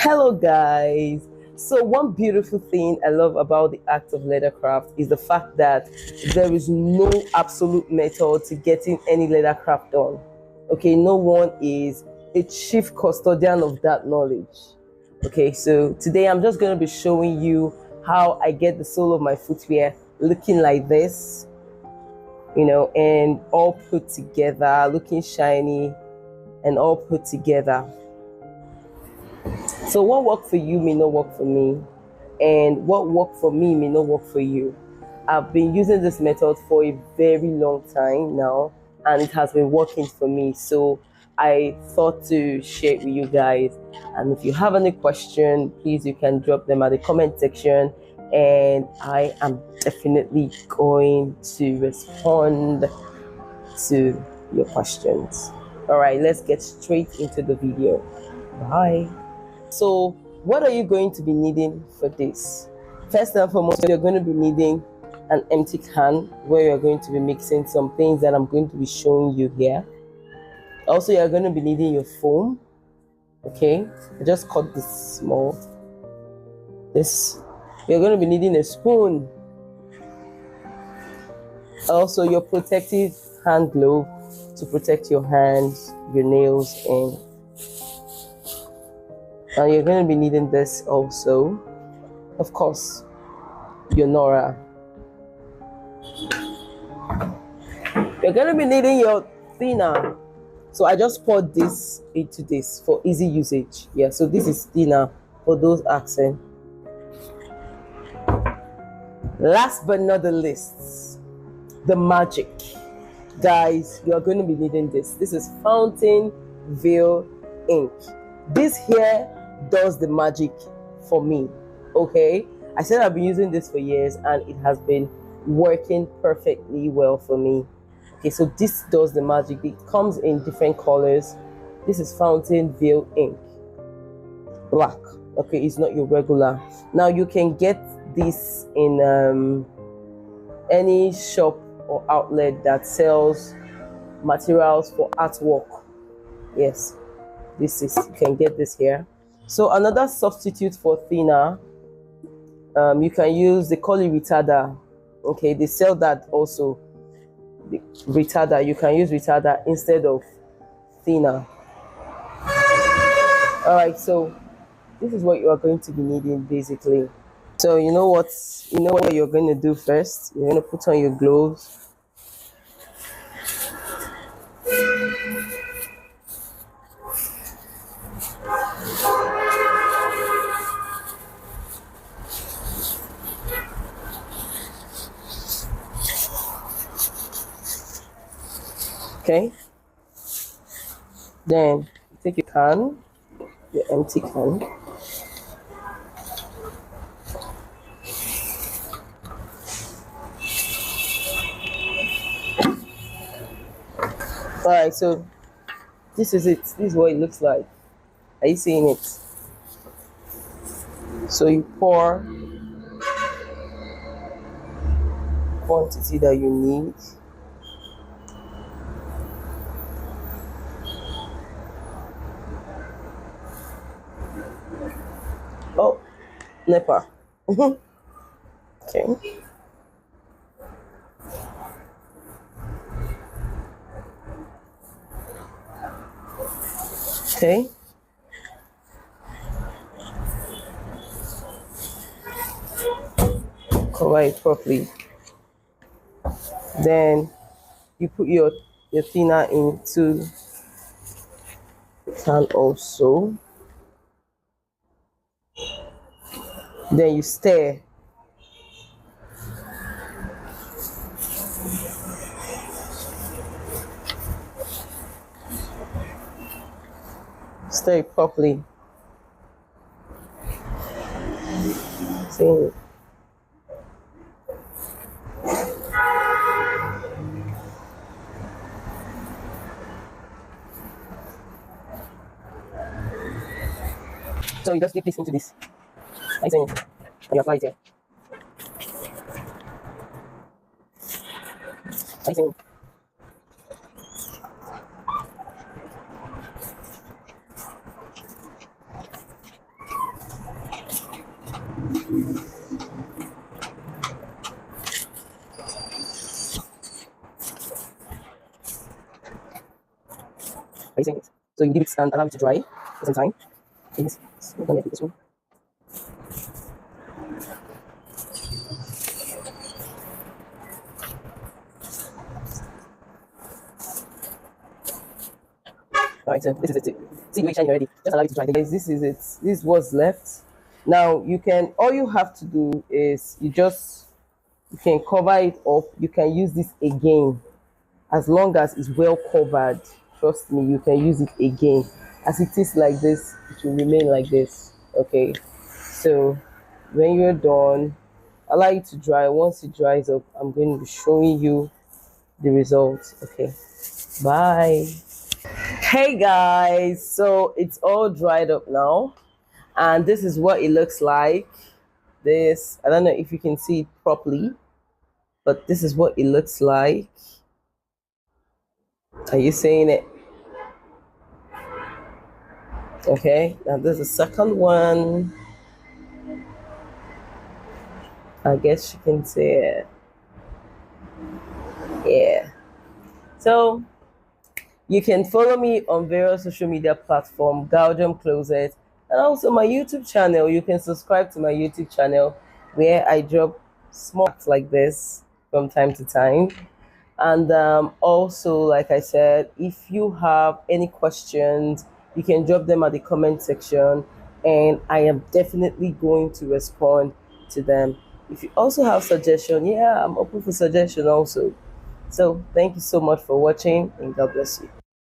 Hello guys. So one beautiful thing I love about the act of leather craft is the fact that there is no absolute method to getting any leather craft done. Okay, no one is a chief custodian of that knowledge. Okay, so today I'm just going to be showing you how I get the sole of my footwear looking like this, and all put together, looking shiny and all put together. So what worked for you may not work for me, and what worked for me may not work for you. I've been using this method for a very long time now, and it has been working for me. So I thought to share it with you guys. And if you have any question, please you can drop them at the comment section, and I am definitely going to respond to your questions. All right, let's get straight into the video. Bye. So what are you going to be needing for this? First and foremost, you're going to be needing an empty can where you're going to be mixing some things that I'm going to be showing you here. Also, you're going to be needing your foam. Okay, I just cut this small. You're going to be needing a spoon. Also, your protective hand glove to protect your hands, your nails, and you're going to be needing this also. Of course, your Nora. You're going to be needing your thinner. So I just poured this into this for easy usage. Yeah, so this is thinner for those asking. Last but not the least, the magic. Guys, you're going to be needing this. This is Fountain Veil ink. This here does the magic for me. Okay, I said I've been using this for years and it has been working perfectly well for me. Okay, so this does the magic. It comes in different colors. This is Fountain Veil ink, black. Okay, it's not your regular. Now you can get this in any shop or outlet that sells materials for artwork. Yes, you can get this here. So another substitute for thinner, you can use, they call it Retadar. Okay, they sell that also. The Retadar, you can use Retadar instead of thinner. All right, so this is what you are going to be needing basically. So you know what you're going to do first. You're going to put on your gloves. Okay, then you take your can, your empty can. All right, so this is it. This is what it looks like. Are you seeing it? So you pour quantity that you need. Oh, NEPA. Okay. Okay. Cover it properly. Then you put your thinner into the can also. Then you stir. Stir it properly. See. So you just dip this into this. I think, and you apply it here. I think. you saying it? So you give it and allow it to dry for some time. Yes. So, don't let it this one. Alright, so this is it. See, you shine already. Just allow it to dry. Guys, this is it. This is what's left. Now you can. All you have to do is you can cover it up. You can use this again, as long as it's well covered. Trust me, you can use it again. As it is like this, it will remain like this. Okay. So when you're done, allow it to dry. Once it dries up, I'm going to be showing you the results. Okay. Bye. Hey guys, so it's all dried up now, and this is what it looks like. This, I don't know if you can see it properly, but this is what it looks like. Are you seeing it? Okay, now there's a second one. I guess you can see it. Yeah. So you can follow me on various social media platforms, Belgium Closet, and also my YouTube channel. You can subscribe to my YouTube channel where I drop small acts like this from time to time. And also, like I said, if you have any questions, you can drop them at the comment section, and I am definitely going to respond to them. If you also have suggestion, yeah, I'm open for suggestion also. So thank you so much for watching, and God bless you.